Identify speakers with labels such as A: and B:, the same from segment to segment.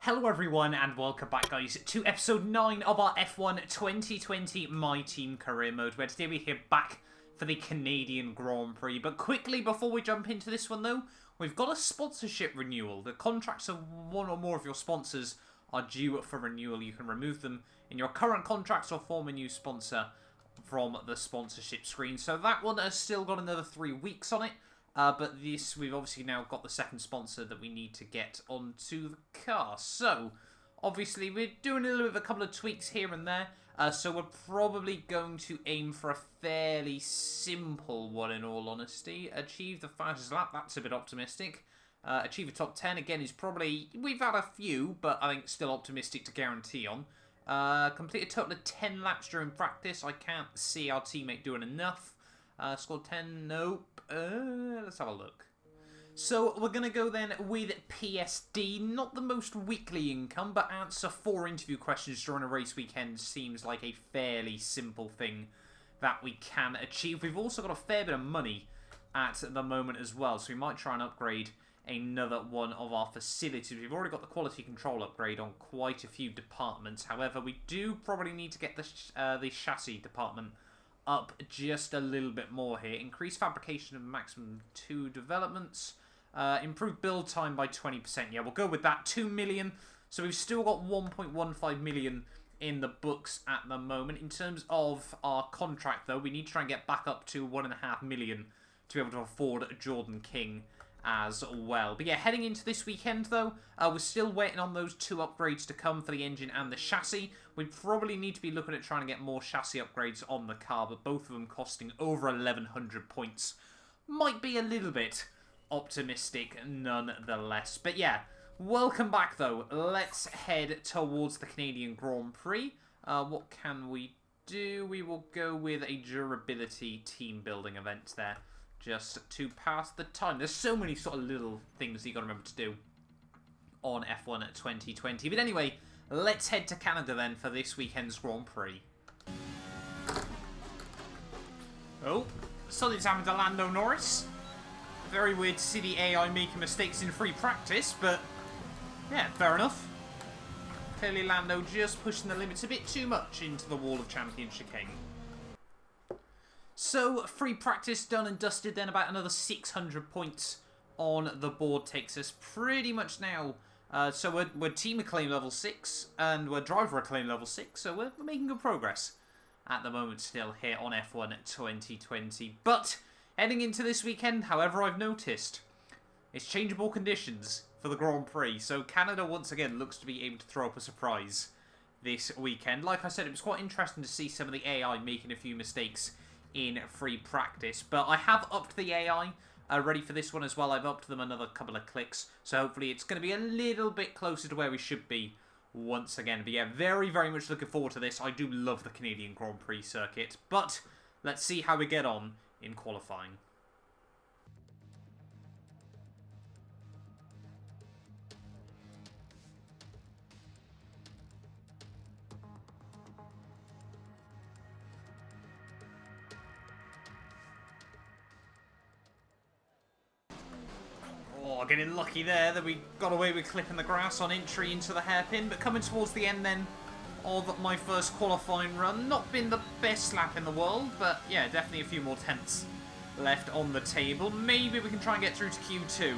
A: Hello everyone and welcome back guys to episode 9 of our F1 2020 My Team Career Mode, where today we're here back for the Canadian Grand Prix. But quickly before we jump into this one though, we've got a sponsorship renewal. The contracts of one or more of your sponsors are due for renewal. You can remove them in your current contracts or form a new sponsor from the sponsorship screen. So that one has still got another 3 weeks on it. But this, we've obviously now got the second sponsor that we need to get onto the car. So, obviously, we're doing a little bit of a couple of tweaks here and there. So we're probably going to aim for a fairly simple one, in all honesty. Achieve the fastest lap, that's a bit optimistic. Achieve a top 10, again, is probably... We've had a few, but I think still optimistic to guarantee on. Complete a total of 10 laps during practice. I can't see our teammate doing enough. Scored 10, nope. Let's have a look. So we're going to go then with PSD. Not the most weekly income, but answer 4 interview questions during a race weekend seems like a fairly simple thing that we can achieve. We've also got a fair bit of money at the moment as well, so we might try and upgrade another one of our facilities. We've already got the quality control upgrade on quite a few departments. However, we do probably need to get the chassis department up just a little bit more here. Increase fabrication of maximum 2 developments. Improve build time by 20%. Yeah, we'll go with that. 2 million. So we've still got 1.15 million in the books at the moment. In terms of our contract, though, we need to try and get back up to 1.5 million to be able to afford Jordan King as well. But yeah, heading into this weekend though, we're still waiting on those 2 upgrades to come for the engine and the chassis. We probably need to be looking at trying to get more chassis upgrades on the car, but both of them costing over 1,100 points. Might be a little bit optimistic nonetheless. But yeah, welcome back though. Let's head towards the Canadian Grand Prix. What can we do? We will go with a durability team building event there, just to pass the time. There's so many sort of little things that you got to remember to do on F1 at 2020. But anyway, let's head to Canada then for this weekend's Grand Prix. Oh, something's happened to Lando Norris. Very weird to see the AI making mistakes in free practice, but yeah, fair enough. Clearly Lando just pushing the limits a bit too much into the wall of champion chicane. So, free practice done and dusted, then about another 600 points on the board takes us pretty much now. So we're team acclaim level 6, and we're driver acclaim level 6, so we're making good progress at the moment still here on F1 2020. But, heading into this weekend, however, I've noticed, it's changeable conditions for the Grand Prix, so Canada once again looks to be able to throw up a surprise this weekend. Like I said, it was quite interesting to see some of the AI making a few mistakes in free practice, but I have upped the AI ready for this one as well. I've upped them another couple of clicks, so hopefully it's going to be a little bit closer to where we should be once again. But yeah, very, very much looking forward to this. I do love the Canadian Grand Prix circuit, but let's see how we get on in qualifying. Oh, getting lucky there that we got away with clipping the grass on entry into the hairpin, but coming towards the end then of my first qualifying run. Not been the best lap in the world, but yeah, definitely a few more tenths left on the table. Maybe we can try and get through to Q2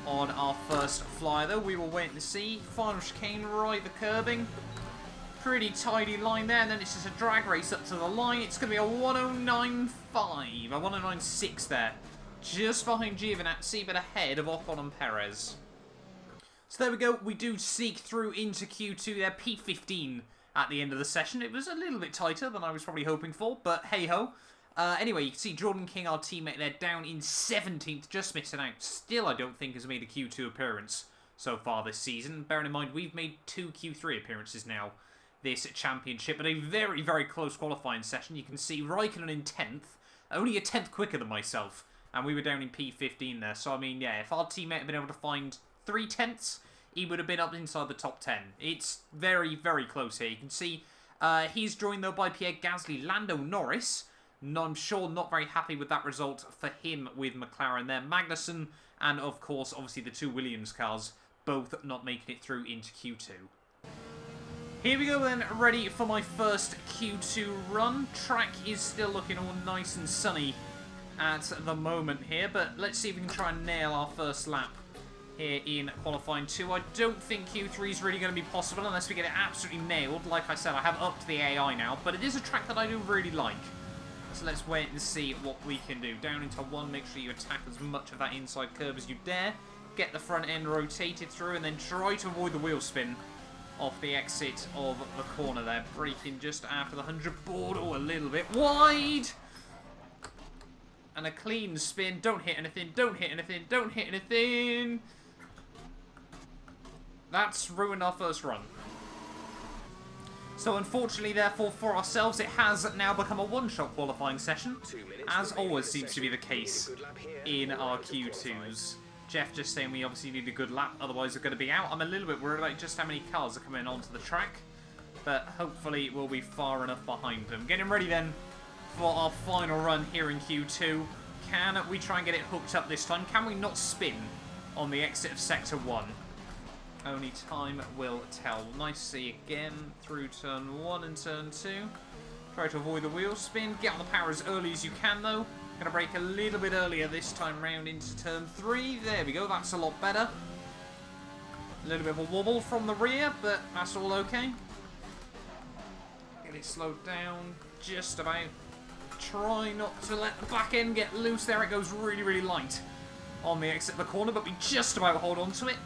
A: on our first fly though. We will wait and see. Final chicane, right the curbing. Pretty tidy line there, and then it's just a drag race up to the line. It's going to be a 109.5, a 109.6 there. Just behind Giovinazzi, but ahead of Ocon and Perez. So there we go. We do sneak through into Q2 there. P15 at the end of the session. It was a little bit tighter than I was probably hoping for, but hey-ho. Anyway, you can see Jordan King, our teammate there, down in 17th, just missing out. Still, I don't think has made a Q2 appearance so far this season. Bearing in mind, we've made 2 Q3 appearances now this championship, but a very, very close qualifying session. You can see Raikkonen in 10th, only a 10th quicker than myself. And we were down in P15 there. So, I mean, yeah, if our teammate had been able to find 3 tenths, he would have been up inside the top 10. It's very, very close here. You can see he's joined, though, by Pierre Gasly. Lando Norris, I'm sure not very happy with that result for him with McLaren there. Magnussen and, of course, obviously the 2 Williams cars both not making it through into Q2. Here we go then, ready for my first Q2 run. Track is still looking all nice and sunny at the moment here, but let's see if we can try and nail our first lap here in qualifying 2. I don't think Q3 is really going to be possible unless we get it absolutely nailed. Like I said, I have upped the AI now, but it is a track that I do really like. So let's wait and see what we can do. Down into 1, make sure you attack as much of that inside curve as you dare. Get the front end rotated through and then try to avoid the wheel spin off the exit of the corner there. Braking just after the 100 board. Oh, a little bit wide. And a clean spin. Don't hit anything, don't hit anything, don't hit anything. That's ruined our first run. So unfortunately, therefore, for ourselves, it has now become a one-shot qualifying session, as always seems to be the case in our Q2s. Jeff just saying we obviously need a good lap, otherwise we're going to be out. I'm a little bit worried about just how many cars are coming onto the track, but hopefully we'll be far enough behind them. Getting ready then for our final run here in Q2. Can we try and get it hooked up this time? Can we not spin on the exit of Sector 1? Only time will tell. Nice to see again through turn 1 and turn 2. Try to avoid the wheel spin. Get on the power as early as you can though. Gonna brake a little bit earlier this time round into turn 3. There we go, that's a lot better. A little bit of a wobble from the rear, but that's all okay. Get it slowed down just about. Try not to let the back end get loose. There it goes, really, really light on the exit of the corner, but we just about hold on to it.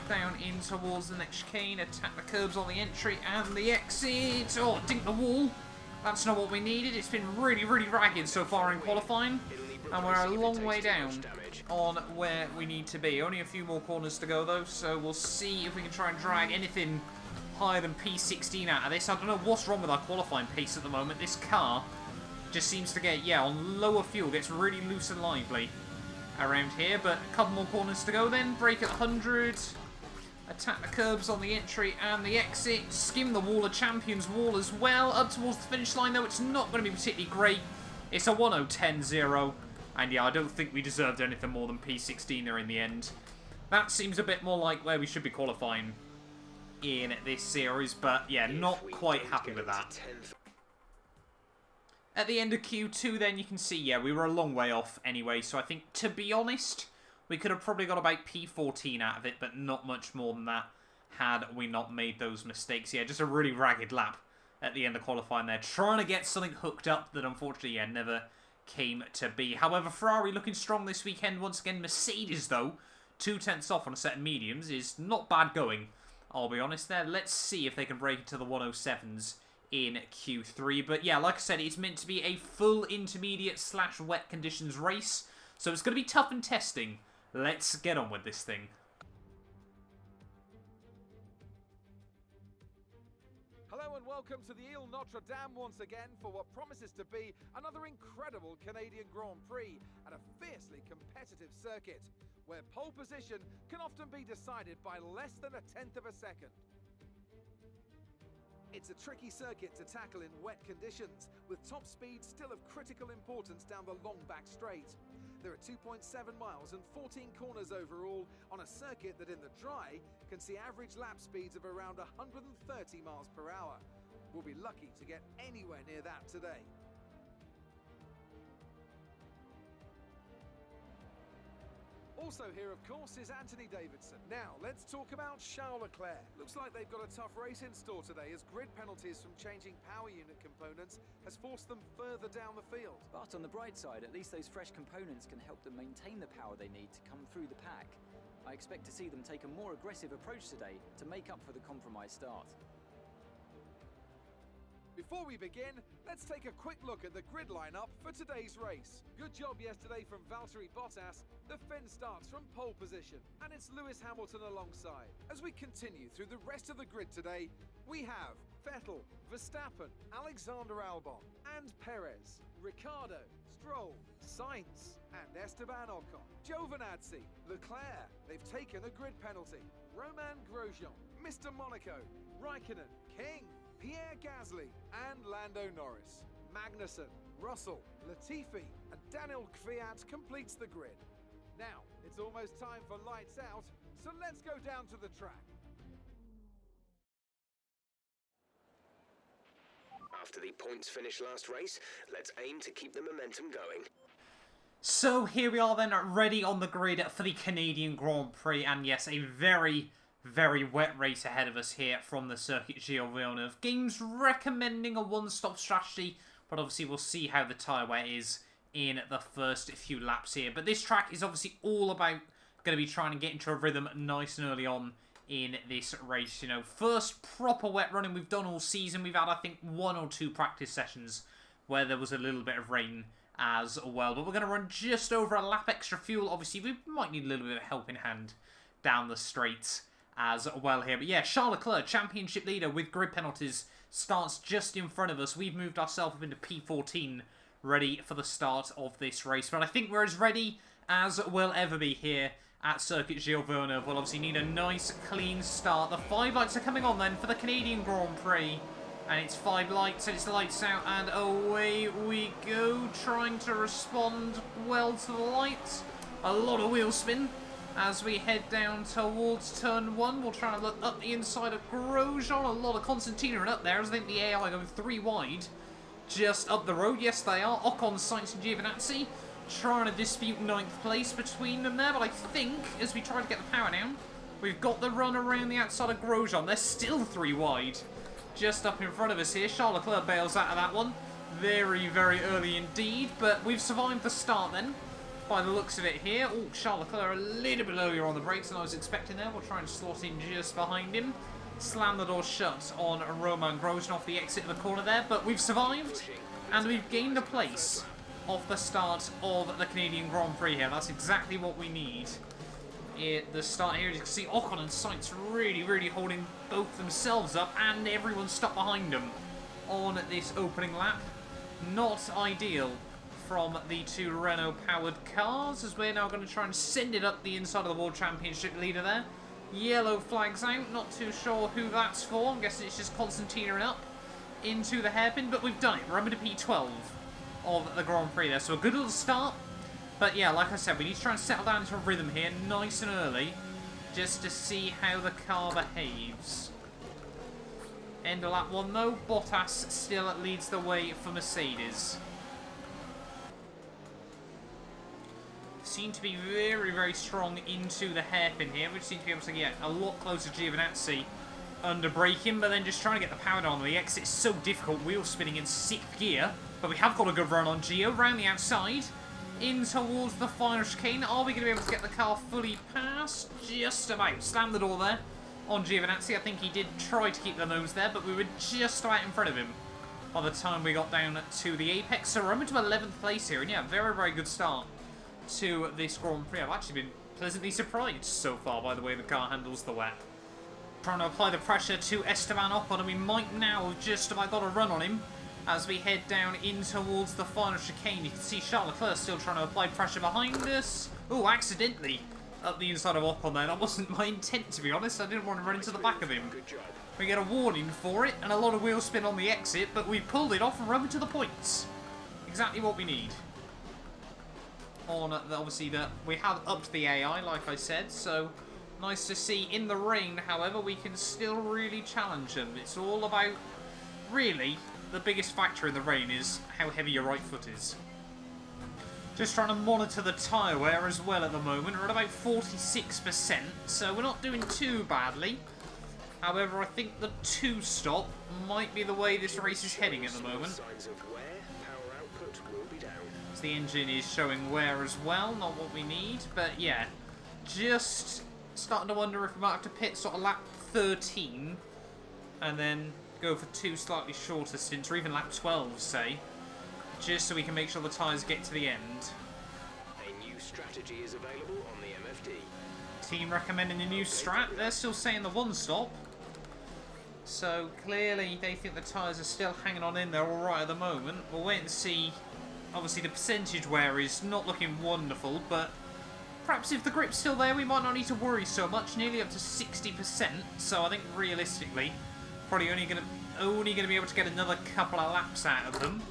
A: Down in towards the next chicane, attack the curbs on the entry and the exit. Oh, dink the wall. That's not what we needed. It's been really, really ragged so far in qualifying, and we're a long way down on where we need to be. Only a few more corners to go though, so we'll see if we can try and drag anything higher than P16 out of this. I don't know what's wrong with our qualifying pace at the moment. This car just seems to get, yeah, on lower fuel, gets really loose and lively around here, but a couple more corners to go then. Brake at 100. Attack the curbs on the entry and the exit. Skim the wall, a champion's wall as well. Up towards the finish line, though, it's not going to be particularly great. It's a 1:10.0. And yeah, I don't think we deserved anything more than P16 there in the end. That seems a bit more like where we should be qualifying in this series. But yeah, not quite happy with that. At the end of Q2, then, you can see, yeah, we were a long way off anyway. So I think, to be honest, we could have probably got about P14 out of it, but not much more than that had we not made those mistakes. Yeah, just a really ragged lap at the end of qualifying there. Trying to get something hooked up that unfortunately, yeah, never came to be. However, Ferrari looking strong this weekend. Once again, Mercedes, though, 2/10 off on a set of mediums is not bad going, I'll be honest there. Let's see if they can break into the 107s in Q3. But yeah, like I said, it's meant to be a full intermediate / wet conditions race, so it's going to be tough and testing. Let's get on with this thing.
B: Hello and welcome to the Ile Notre Dame once again for what promises to be another incredible Canadian Grand Prix at a fiercely competitive circuit, where pole position can often be decided by less than 1/10 of a second. It's a tricky circuit to tackle in wet conditions, with top speed still of critical importance down the long back straight. There are 2.7 miles and 14 corners overall on a circuit that in the dry can see average lap speeds of around 130 miles per hour. We'll be lucky to get anywhere near that today. Also here, of course, is Anthony Davidson. Now, let's talk about Charles Leclerc. Looks like they've got a tough race in store today, as grid penalties from changing power unit components has forced them further down the field.
C: But on the bright side, at least those fresh components can help them maintain the power they need to come through the pack. I expect to see them take a more aggressive approach today to make up for the compromised start.
B: Before we begin, let's take a quick look at the grid lineup for today's race. Good job yesterday from Valtteri Bottas. The Finn starts from pole position, and it's Lewis Hamilton alongside. As we continue through the rest of the grid today, we have Vettel, Verstappen, Alexander Albon, and Perez, Ricciardo, Stroll, Sainz, and Esteban Ocon. Giovinazzi, Leclerc, they've taken a grid penalty. Romain Grosjean, Mr. Monaco, Raikkonen, King, Pierre Gasly, and Lando Norris. Magnussen, Russell, Latifi, and Daniel Kvyat completes the grid. Now, it's almost time for lights out, So let's go down to the track.
D: After the points finish last race, let's aim to keep the momentum going.
A: So here we are then, ready on the grid for the Canadian Grand Prix, and yes, a very, very wet race ahead of us here from the Circuit Gilles Villeneuve. Games recommending a one-stop strategy, but obviously we'll see how the tyre wear is in the first few laps here. But this track is obviously all about going to be trying to get into a rhythm nice and early on in this race. You know, first proper wet running we've done all season. We've had, I think, 1 or 2 practice sessions where there was a little bit of rain as well. But we're going to run just over a lap extra fuel. Obviously, we might need a little bit of a helping hand down the straight as well here. But yeah, Charles Leclerc, championship leader with grid penalties, starts just in front of us. We've moved ourselves up into P14, ready for the start of this race. But I think we're as ready as we'll ever be here at Circuit Gilles Villeneuve. We'll obviously need a nice, clean start. The 5 lights are coming on then for the Canadian Grand Prix. And it's 5 lights, and it's lights out, and away we go, trying to respond well to the lights. A lot of wheel spin as we head down towards turn 1. We'll try and look up the inside of Grosjean. A lot of Constantino up there, as I think the AI going 3 wide. Just up the road, yes they are. Ocon, Sainz and Giovinazzi trying to dispute 9th place between them there, but I think, as we try to get the power down, we've got the run around the outside of Grosjean. They're still 3 wide. Just up in front of us here. Charles Leclerc bails out of that one very, very early indeed. But we've survived the start then, by the looks of it here. Oh, Charles Leclerc a little bit earlier on the brakes than I was expecting there. We'll try and slot in just behind him. Slam the door shut on Romain Grosjean off the exit of the corner there. But we've survived, and we've gained a place off the start of the Canadian Grand Prix here. That's exactly what we need. At the start here, as you can see, Ocon and Sainz really, really holding both themselves up, and everyone stuck behind them on this opening lap. Not ideal from the 2 Renault-powered cars, as we're now going to try and send it up the inside of the World Championship leader there. Yellow flags out, not too sure who that's for. I'm guessing it's just Constantino up into the hairpin, but we've done it. We're up into P12 of the Grand Prix there, so a good little start. But yeah, like I said, we need to try and settle down into a rhythm here, nice and early, just to see how the car behaves. End of lap 1 though, Bottas still leads the way for Mercedes. Seem to be very, very strong into the hairpin here, which seem to be able to get a lot closer to Giovinazzi under braking, but then just trying to get the power down on the exit is so difficult, wheel spinning in 6th gear. But we have got a good run on Gio, round the outside. In towards the final chicane. Are we going to be able to get the car fully past? Just about. Slammed the door there on Giovinazzi. I think he did try to keep the nose there, but we were just about in front of him by the time we got down to the apex. So we're up into 11th place here, and yeah, very, very good start to this Grand Prix. I've actually been pleasantly surprised so far by the way the car handles the wet. Trying to apply the pressure to Esteban Ocon, and we might now have just about got a run on him. As we head down in towards the final chicane, you can see Charles Leclerc still trying to apply pressure behind us. Oh, accidentally up the inside of Ocon there. That wasn't my intent, to be honest. I didn't want to run into the back of him. We get a warning for it and a lot of wheel spin on the exit, but we pulled it off and run to the points. Exactly what we need. Obviously, we have upped the AI, like I said, so nice to see. In the rain, however, we can still really challenge them. It's all about, really, the biggest factor in the rain is how heavy your right foot is. Just trying to monitor the tyre wear as well at the moment. We're at about 46%, so we're not doing too badly. However, I think the 2-stop might be the way this race is heading at the moment. So the engine is showing wear as well, not what we need. But yeah, just starting to wonder if we might have to pit sort of lap 13 and then go for 2 slightly shorter stints, or even lap 12, say, just so we can make sure the tyres get to the end.
D: A new strategy is available on the MFD.
A: Team recommending a new strat. They're still saying the 1-stop. So clearly they think the tyres are still hanging on in there all right at the moment. We'll wait and see. Obviously the percentage wear is not looking wonderful, but perhaps if the grip's still there, we might not need to worry so much. Nearly up to 60%. So I think realistically, probably only going to be able to get another couple of laps out of them.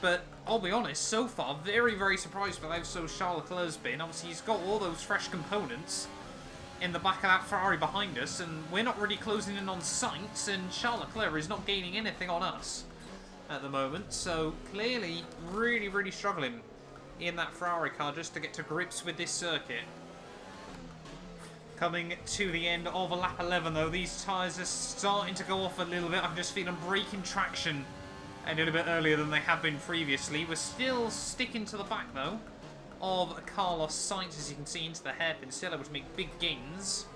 A: But I'll be honest, so far, very, very surprised with how so Charles Leclerc's been. Obviously, he's got all those fresh components. in the back of that Ferrari behind us, and we're not really closing in on Sainz, and Charles Leclerc is not gaining anything on us at the moment. So clearly really, really struggling in that Ferrari car just to get to grips with this circuit. Coming to the end of lap 11 though, these tyres are starting to go off a little bit. I can just feel them breaking traction a little bit earlier than they have been previously. We're still sticking to the back though of Carlos Sainz, as you can see, into the hairpin, still able to make big gains.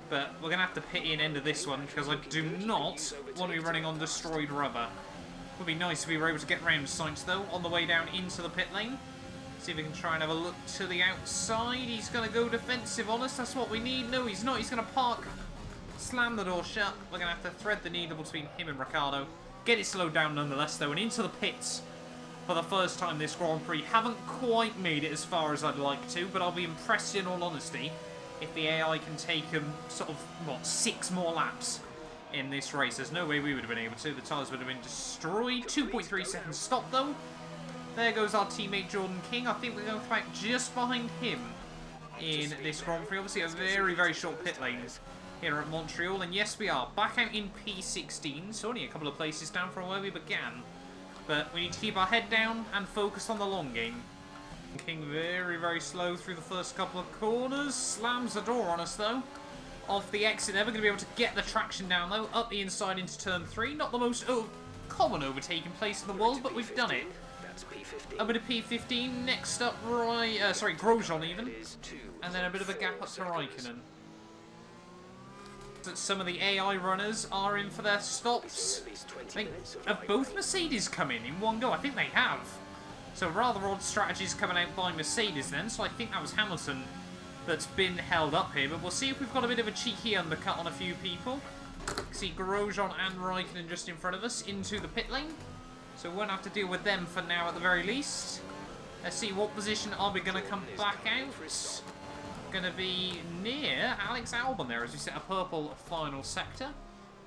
A: But we're going to have to pit in end of this one because I do not want to be running on destroyed rubber. It would be nice if we were able to get round Sainz though on the way down into the pit lane. See if we can try and have a look to the outside. He's going to go defensive on us. That's what we need. No, he's not. He's going to park, slam the door shut. We're going to have to thread the needle between him and Ricciardo. Get it slowed down nonetheless, though, and into the pits for the first time this Grand Prix. Haven't quite made it as far as I'd like to, but I'll be impressed in all honesty if the AI can take sort of, what, 6 more laps in this race. There's no way we would have been able to. The tyres would have been destroyed. 2.3 seconds stop, though. There goes our teammate Jordan King. I think we're going to come back just behind him in this Grand Prix. Obviously a very, very short pit lane here at Montreal. And yes, we are back out in P16. So only a couple of places down from where we began. But we need to keep our head down and focus on the long game. King very, very slow through the first couple of corners. Slams the door on us though. Off the exit there. We're going to be able to get the traction down though. Up the inside into turn 3. Not the most common overtaking place in the world, but we've done it. A bit of P15, next up, Grosjean even, and then a bit of a gap up to Raikkonen. Some of the AI runners are in for their stops. Have both Mercedes come in one go? I think they have. So rather odd strategies coming out by Mercedes then, so I think that was Hamilton that's been held up here, but we'll see if we've got a bit of a cheeky undercut on a few people. See Grosjean and Raikkonen just in front of us into the pit lane. So we won't have to deal with them for now at the very least. Let's see, what position are we going to come back out? Going to be near Alex Albon there as we set a purple final sector.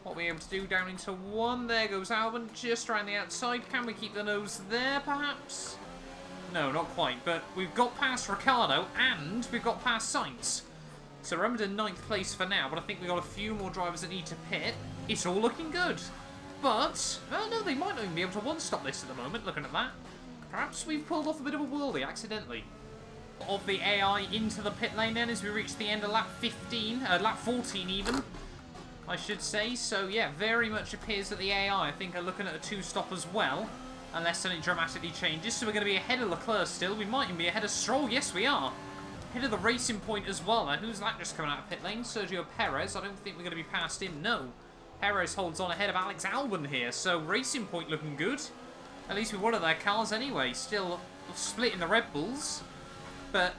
A: What are we able to do down into 1? There goes Albon just around the outside. Can we keep the nose there perhaps? No, not quite. But we've got past Ricciardo and we've got past Sainz. So we're in 9th place for now, but I think we've got a few more drivers that need to pit. It's all looking good. But, oh no, they might not even be able to one-stop this at the moment, looking at that. Perhaps we've pulled off a bit of a worldie accidentally. Of the AI into the pit lane then as we reach the end of lap 14 even, I should say. So yeah, very much appears that the AI, I think, are looking at a 2-stop as well, unless something dramatically changes. So we're going to be ahead of Leclerc still. We might even be ahead of Stroll. Yes, we are. Ahead of the Racing Point as well. Now, who's that just coming out of pit lane? Sergio Perez. I don't think we're going to be past him. No. Perez holds on ahead of Alex Albon here, so Racing Point looking good. At least with one of their cars anyway. Still splitting the Red Bulls. But,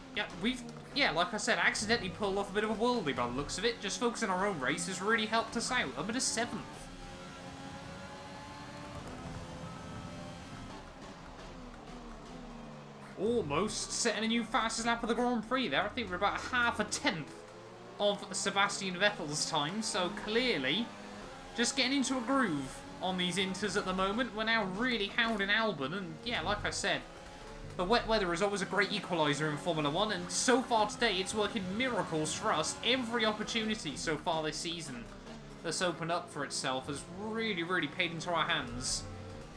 A: yeah, like I said, accidentally pulled off a bit of a worldie by the looks of it. Just focusing on our own race has really helped us out. Up at a 7th. Almost setting a new fastest lap of the Grand Prix there. I think we're about half a 10th of Sebastian Vettel's time, so clearly just getting into a groove on these inters at the moment. We're now really hounding Albon, and yeah, like I said, the wet weather is always a great equaliser in Formula 1, and so far today it's working miracles for us. Every opportunity so far this season that's opened up for itself has really, really paid into our hands.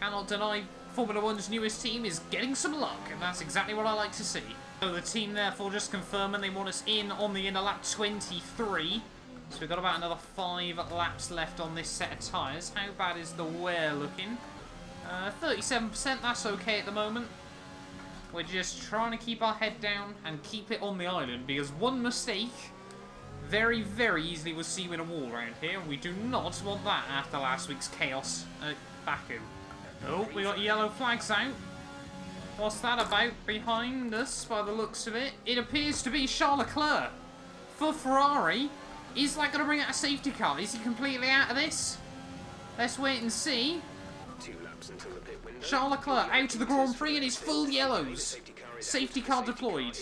A: Cannot deny Formula 1's newest team is getting some luck, and that's exactly what I like to see. So the team therefore just confirming they want us in on the end of lap 23. So we've got about another 5 laps left on this set of tyres. How bad is the wear looking? 37%, that's okay at the moment. We're just trying to keep our head down and keep it on the island, because one mistake very, very easily will see you in a wall around here, and we do not want that after last week's chaos at Baku. Oh, we got yellow flags out. What's that about behind us by the looks of it? It appears to be Charles Leclerc for Ferrari. Is that going to bring out a safety car? Is he completely out of this? Let's wait and see.
D: 2 laps until the pit window.
A: Charles Leclerc out of the Grand Prix and his full yellows. Safety car deployed.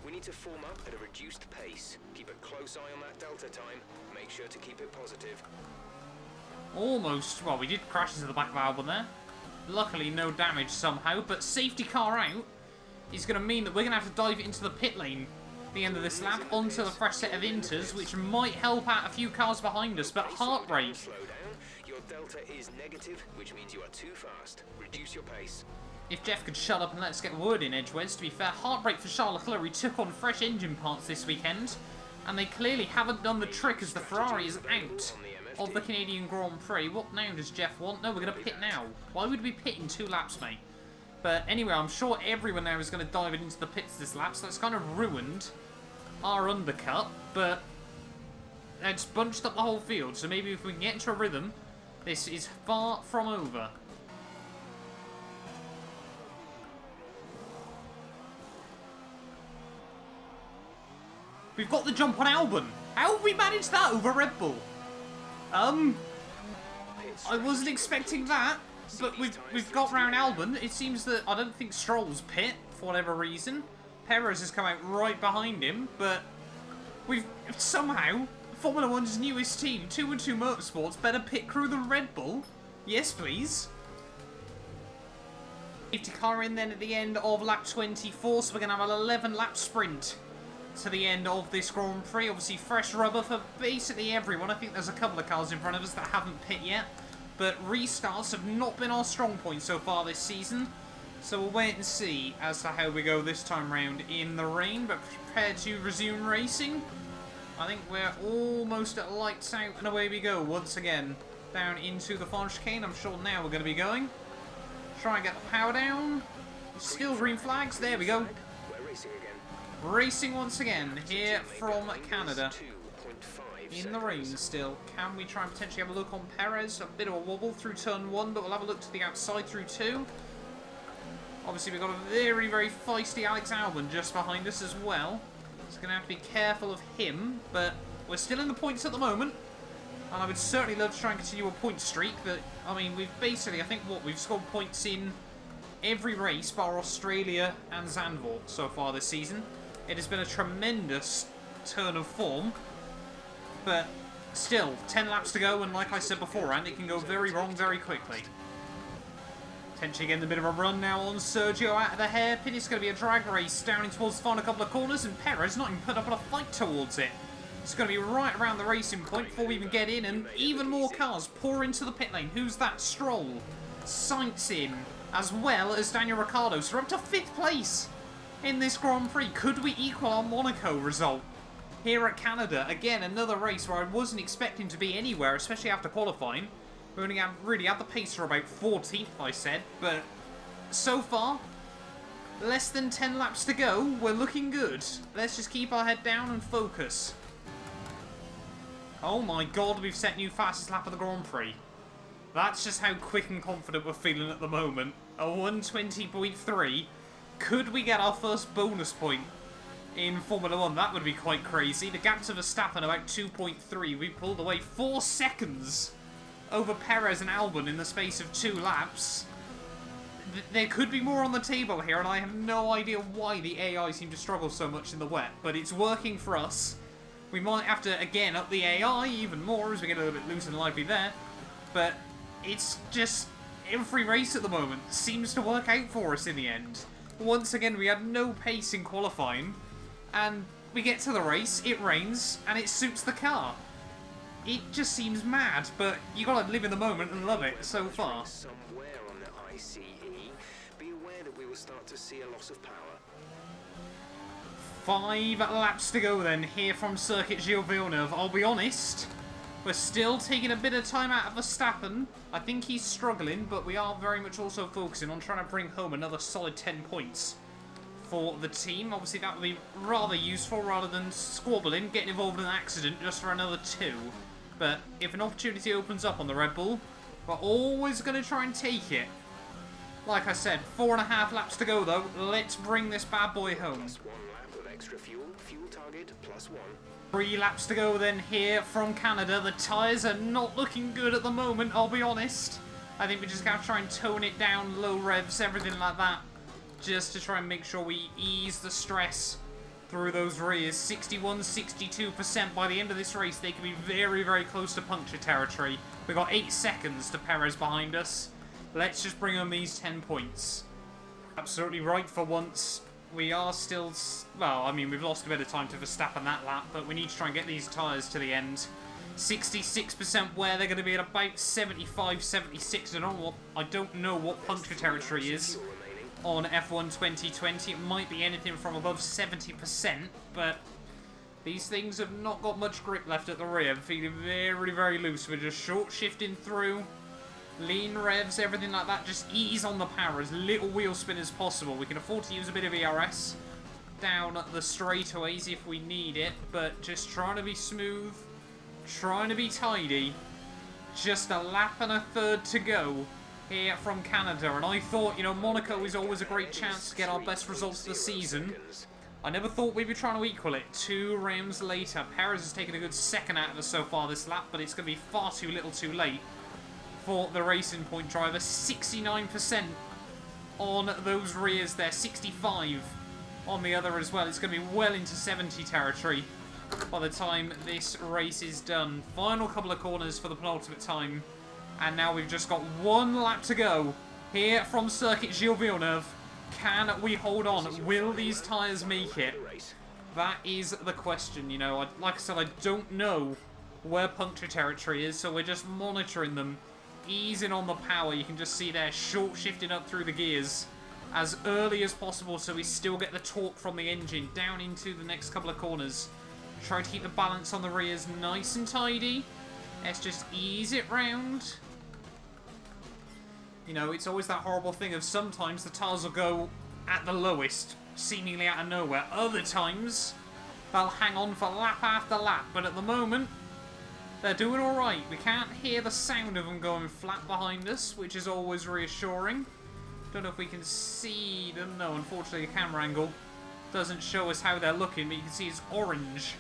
D: We need to form up at a reduced pace. Keep a close eye on that delta time. Make sure to keep it positive.
A: Almost. Well, we did crash into the back of Albon there. Luckily, no damage somehow. But safety car out is going to mean that we're going to have to dive into the pit lane the end of this lap onto the fresh set of inters, which might help out a few cars behind us, but heart rate.
D: Slow down. Your delta is negative, which means you are too fast. Reduce your pace.
A: If Jeff could shut up and let us get a word in edgeways, to be fair, heart rate for Charles Leclerc took on fresh engine parts this weekend, and they clearly haven't done the trick as the Ferrari is out of the Canadian Grand Prix. What now does Jeff want? No, we're going to pit now. Why would we pit in 2 laps, mate? But anyway, I'm sure everyone now is going to dive into the pits this lap, so that's kind of ruined our undercut, but it's bunched up the whole field, so maybe if we can get into a rhythm, this is far from over. We've got the jump on Albon. How have we managed that over Red Bull? I wasn't expecting that, but we've got round Albon. It seems that I don't think Stroll's pit for whatever reason. Perez has come out right behind him, but we've somehow Formula One's newest team, 212 Motorsports, better pit crew than Red Bull. Yes, please. Safety car in then at the end of lap 24, so we're going to have an 11-lap sprint to the end of this Grand Prix. Obviously fresh rubber for basically everyone. I think there's a couple of cars in front of us that haven't pit yet, but restarts have not been our strong point so far this season, so we'll wait and see as to how we go this time round in the rain, but prepared to resume racing. I think we're almost at lights out and away we go once again down into the final chicane. I'm sure now we're going to be going. Try and get the power down. Still green flags, there we go.
D: We're racing again.
A: Racing once again here from Canada. In the rain still. Can we try and potentially have a look on Perez? A bit of a wobble through turn 1, but we'll have a look to the outside through 2. Obviously we've got a very, very feisty Alex Albon just behind us as well. So going to have to be careful of him, but we're still in the points at the moment. And I would certainly love to try and continue a point streak, but, I mean, we've basically, I think, we've scored points in every race bar Australia and Zandvoort so far this season. It has been a tremendous turn of form, but still, 10 laps to go, and like I said beforehand, it can go very wrong very quickly. Potentially getting a bit of a run now on Sergio out of the hairpin. It's going to be a drag race down in towards the final couple of corners, and Perez not even put up a fight towards it. It's going to be right around the racing point before we even get in, and even more cars pour into the pit lane. Who's that? Stroll. Sainz in, as well as Daniel Ricciardo. So we're up to 5th place in this Grand Prix. Could we equal our Monaco result here at Canada? Again, another race where I wasn't expecting to be anywhere, especially after qualifying. We only really had the pace for about 14th, I said, but so far, less than 10 laps to go. We're looking good. Let's just keep our head down and focus. Oh my god, we've set new fastest lap of the Grand Prix. That's just how quick and confident we're feeling at the moment. A 120.3. Could we get our first bonus point in Formula 1? That would be quite crazy. The gap to Verstappen about 2.3. We pulled away 4 seconds over Perez and Albon in the space of 2 laps. There could be more on the table here, and I have no idea why the AI seem to struggle so much in the wet, but it's working for us. We might have to, again, up the AI even more as we get a little bit loose and lively there, but it's just every race at the moment seems to work out for us in the end. Once again, we had no pace in qualifying, and we get to the race, it rains, and it suits the car. It just seems mad, but you gotta live in the moment and love it so far.
D: Somewhere on the ICE, be aware that we will start to see a loss of power.
A: 5 laps to go then, here from Circuit Gilles Villeneuve. I'll be honest, we're still taking a bit of time out of Verstappen. I think he's struggling, but we are very much also focusing on trying to bring home another solid 10 points for the team. Obviously that would be rather useful rather than squabbling, getting involved in an accident just for another 2. But if an opportunity opens up on the Red Bull, we're always going to try and take it. Like I said, 4.5 laps to go though. Let's bring this bad boy home.
D: +1 lap of extra fuel. Fuel target +1.
A: 3 laps to go then here from Canada. The tyres are not looking good at the moment, I'll be honest. I think we just got to try and tone it down, low revs, everything like that. Just to try and make sure we ease the stress through those rears. 61, 62% by the end of this race. They can be very, very close to puncture territory. We've got 8 seconds to Perez behind us. Let's just bring home these 10 points. Absolutely right for once. We are still... Well, I mean, we've lost a bit of time to Verstappen that lap, but we need to try and get these tyres to the end. 66% where they're going to be at about 75, 76. I don't know what puncture territory is on F1 2020. It might be anything from above 70%, but these things have not got much grip left at the rear. Feeling very, very loose. We're just short shifting through. Lean revs, everything like that. Just ease on the power, as little wheel spin as possible. We can afford to use a bit of ERS down the straightaways if we need it, but just trying to be smooth, trying to be tidy. Just a lap and a third to go here from Canada, and I thought, you know, Monaco is always a great chance to get our best results of the season. I never thought we'd be trying to equal it. 2 rounds later, Perez has taken a good second out of us so far this lap, but it's going to be far too little too late for the Racing Point driver. 69% on those rears there, 65 on the other as well. It's going to be well into 70 territory by the time this race is done. Final couple of corners for the penultimate time, and now we've just got 1 lap to go here from Circuit Gilles Villeneuve. Can we hold on? Will these tyres make it? That is the question, you know. Like I said, I don't know where puncture territory is, so we're just monitoring them, easing on the power. You can just see they're short shifting up through the gears as early as possible, so we still get the torque from the engine down into the next couple of corners. Try to keep the balance on the rears nice and tidy. Let's just ease it round. You know, it's always that horrible thing of sometimes the tyres will go at the lowest, seemingly out of nowhere. Other times, they'll hang on for lap after lap, but at the moment, they're doing alright. We can't hear the sound of them going flat behind us, which is always reassuring. Don't know if we can see them. No, unfortunately the camera angle doesn't show us how they're looking, but you can see it's orange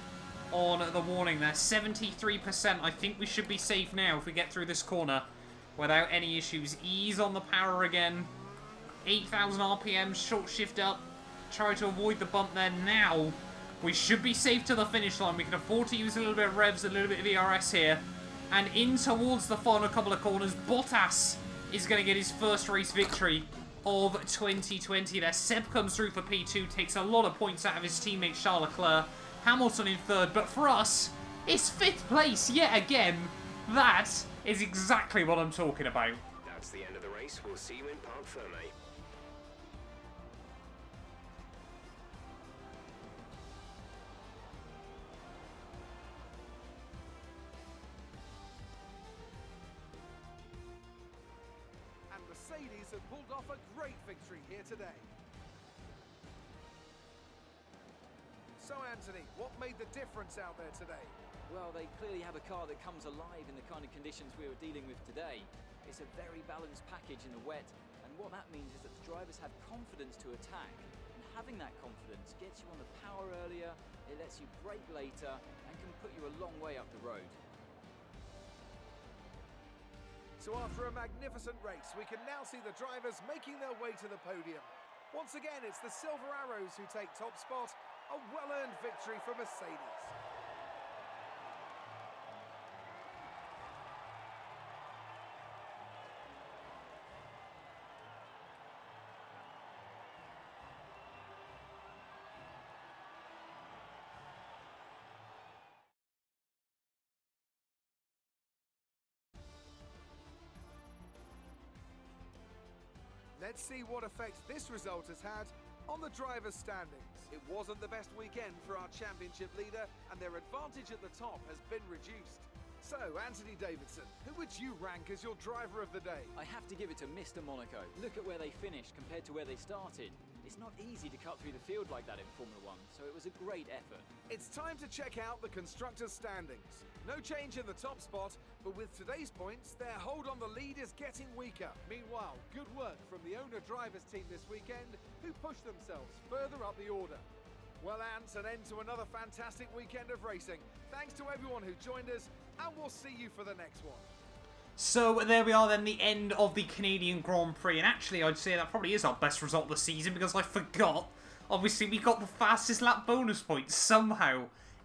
A: on the warning there. 73%. I think we should be safe now if we get through this corner without any issues. Ease on the power again. 8,000 RPM, short shift up. Try to avoid the bump there. Now we should be safe to the finish line. We can afford to use a little bit of revs, a little bit of ERS here. And in towards the final couple of corners, Bottas is going to get his first race victory of 2020 there. Seb comes through for P2, takes a lot of points out of his teammate Charles Leclerc. Hamilton in third, but for us, it's 5th place yet again. That is exactly what I'm talking about.
D: That's the end of the race. We'll see you in Parc Ferme.
B: And Mercedes have pulled off a great victory here today. So Anthony, what made the difference out there today?
C: Well, they clearly have a car that comes alive in the kind of conditions we were dealing with today. It's a very balanced package in the wet, and what that means is that the drivers have confidence to attack. And having that confidence gets you on the power earlier, it lets you brake later, and can put you a long way up the road.
B: So after a magnificent race, we can now see the drivers making their way to the podium. Once again, it's the Silver Arrows who take top spot. A well-earned victory for Mercedes. Let's see what effect this result has had on the drivers' standings. It wasn't the best weekend for our championship leader, and their advantage at the top has been reduced. So, Anthony Davidson, who would you rank as your driver of the day?
C: I have to give it to Mr. Monaco. Look at where they finished compared to where they started. It's not easy to cut through the field like that in Formula 1, so it was a great effort.
B: It's time to check out the constructors' standings. No change in the top spot, but with today's points, their hold on the lead is getting weaker. Meanwhile, good work from the owner-drivers team this weekend, who pushed themselves further up the order. Well, Ant, an end to another fantastic weekend of racing. Thanks to everyone who joined us, and we'll see you for the next one.
A: So there we are then, the end of the Canadian Grand Prix, and actually I'd say that probably is our best result of the season, because I forgot, obviously we got the fastest lap bonus point, somehow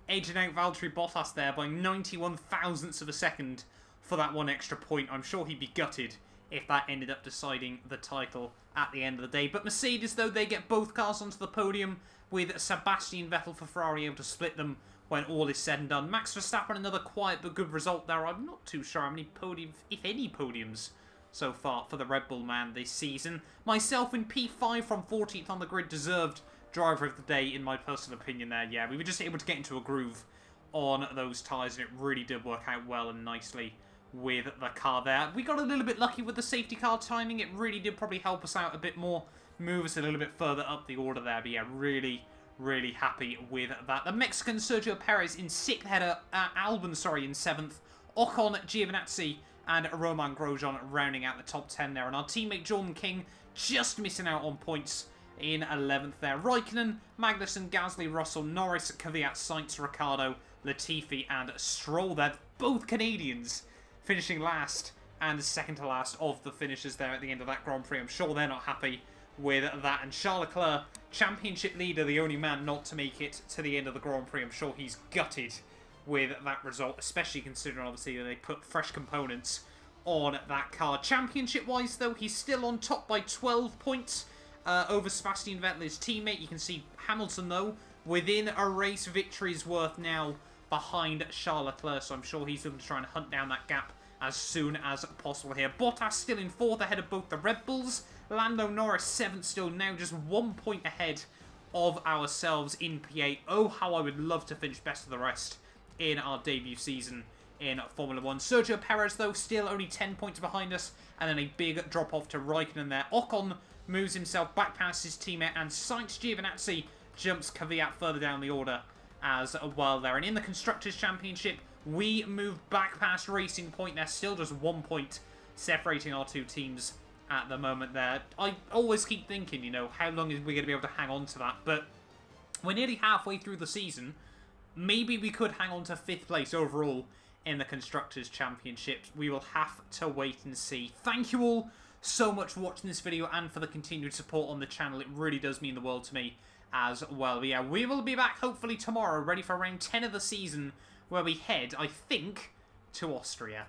A: edging out Valtteri Bottas there by 91 thousandths of a second for that one extra point. I'm sure he'd be gutted if that ended up deciding the title at the end of the day. But Mercedes, though, they get both cars onto the podium, with Sebastian Vettel for Ferrari able to split them when all is said and done. Max Verstappen, another quiet but good result there. I'm not too sure how many podiums, if any podiums, so far for the Red Bull man this season. Myself in P5 from 14th on the grid, deserved driver of the day in my personal opinion there. Yeah, we were just able to get into a groove on those tyres, and it really did work out well and nicely with the car there. We got a little bit lucky with the safety car timing. It really did probably help us out a bit more, move us a little bit further up the order there. But yeah, really happy with that. The Mexican Sergio Perez in 6th, header Albon, in 7th. Ocon, Giovinazzi and Romain Grosjean rounding out the top 10 there. And our teammate Jordan King just missing out on points in 11th there. Raikkonen, Magnussen, Gasly, Russell, Norris, Kvyat, Sainz, Ricciardo, Latifi and Stroll there. Both Canadians finishing last and second to last of the finishers there at the end of that Grand Prix. I'm sure they're not happy with that. And Charles Leclerc, championship leader, the only man not to make it to the end of the Grand Prix. I'm sure he's gutted with that result, especially considering obviously that they put fresh components on that car. Championship-wise, though, he's still on top by 12 points over Sebastian Vettel, his teammate. You can see Hamilton, though, within a race victory's worth now behind Charles Leclerc, so I'm sure he's going to try and hunt down that gap as soon as possible here. Bottas still in 4th ahead of both the Red Bulls. Lando Norris 7th still, now just 1 point ahead of ourselves in P8. Oh, how I would love to finish best of the rest in our debut season in Formula 1. Sergio Perez, though, still only 10 points behind us, and then a big drop-off to Raikkonen there. Ocon moves himself back past his teammate, and Sainz Giovinazzi jumps Kvyat further down the order as well there. And in the Constructors' Championship, we move back past Racing Point. There's still just 1 point separating our two teams at the moment there. I always keep thinking, you know, how long is we going to be able to hang on to that? But we're nearly halfway through the season. Maybe we could hang on to 5th place overall in the Constructors' Championship. We will have to wait and see. Thank you all so much for watching this video and for the continued support on the channel. It really does mean the world to me as well. But yeah, we will be back hopefully tomorrow, ready for round 10 of the season, where we head, I think, to Austria.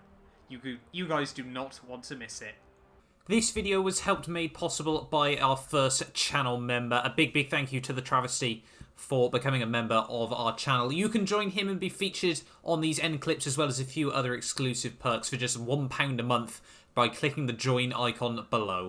A: You guys do not want to miss it. This video was helped made possible by our first channel member. A big thank you to the Travesty for becoming a member of our channel. You can join him and be featured on these end clips as well as a few other exclusive perks for just £1 a month by clicking the join icon below.